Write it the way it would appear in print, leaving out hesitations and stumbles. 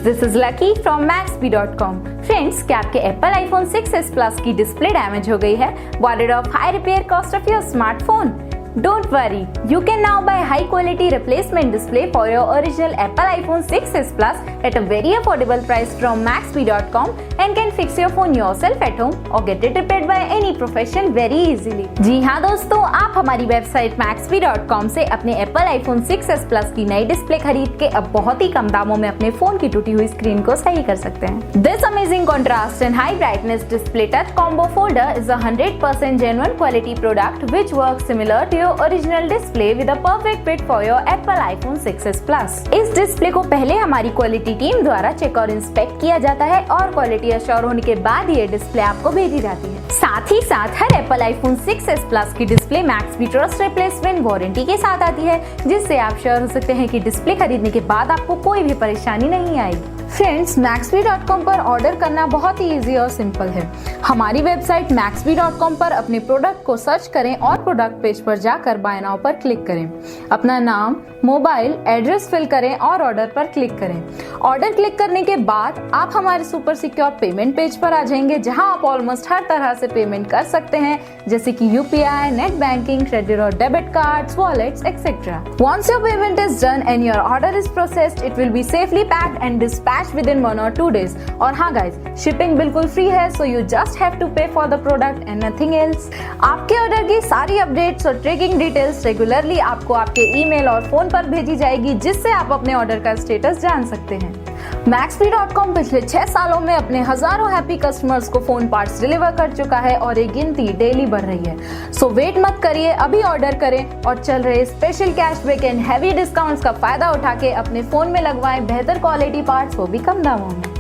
this is Lucky from Maxbhi.com. Friends, क्या आपके Apple iPhone 6s Plus की display damage हो गई है? Worried of high repair cost of your smartphone? Don't worry, you can now buy high quality replacement display for your original Apple iPhone 6s Plus at a very affordable price from Maxbhi.com and can fix your phone yourself at home or get it repaired by any professional very easily. जी हाँ दोस्तों, आप हमारी website Maxbhi.com से अपने Apple iPhone 6s Plus की नई display खरीद के अब बहुत ही कम दामों में अपने फोन की टूटी हुई स्क्रीन को सही कर सकते हैं। This amazing contrast and high brightness display touch combo folder is a 100% genuine quality product which works similar to your original display with a perfect fit for your Apple iPhone 6s Plus। इस display को पहले हमारी quality team द्वारा check और inspect किया जाता है और क्वालिटी अश्योर होने के बाद ये डिस्प्ले आपको भेजी जाती है। साथ ही साथ हर Apple iPhone 6s Plus की display Maxbhi trust replacement warranty के साथ आती है, जिससे आप श्योर हो सकते हैं कि डिस्प्ले खरीदने के बाद आपको कोई भी परेशानी नहीं आएगी। फ्रेंड्स, Maxbhi.com पर ऑर्डर करना बहुत ही इजी और सिंपल है। हमारी वेबसाइट Maxbhi.com पर अपने प्रोडक्ट को सर्च करें और प्रोडक्ट पेज पर जाकर बाय नाउ पर क्लिक करें। अपना नाम, मोबाइल, एड्रेस फिल करें और ऑर्डर पर क्लिक करें। ऑर्डर क्लिक करने के बाद आप हमारे सुपर सिक्योर पेमेंट पेज पर आ जाएंगे, जहां आप ऑलमोस्ट हर तरह से पेमेंट कर सकते हैं, जैसे कि UPI, नेट बैंकिंग, क्रेडिट और debit cards, wallets etcetera. Once your payment is done and your order is processed, it will be safely packed and dispatched within 1 or 2 days। और हाँ गाइज, शिपिंग बिल्कुल free है, so you just have to pay for the product and nothing else। आपके order की सारी updates और tracking details regularly आपको आपके ईमेल और फोन पर भेजी जाएगी, जिससे आप अपने ऑर्डर का स्टेटस जान सकते हैं। Maxbhi.com पिछले 6 सालों में अपने हजारों हैप्पी कस्टमर्स को फोन पार्ट्स डिलीवर कर चुका है और ये गिनती डेली बढ़ रही है। सो वेट मत करिए, अभी ऑर्डर करें और चल रहे special cashback and heavy discounts का फायदा उठा के अपने फोन में लगवाएं बेहतर क्वालिटी पार्ट्स, वो भी कम दामों में।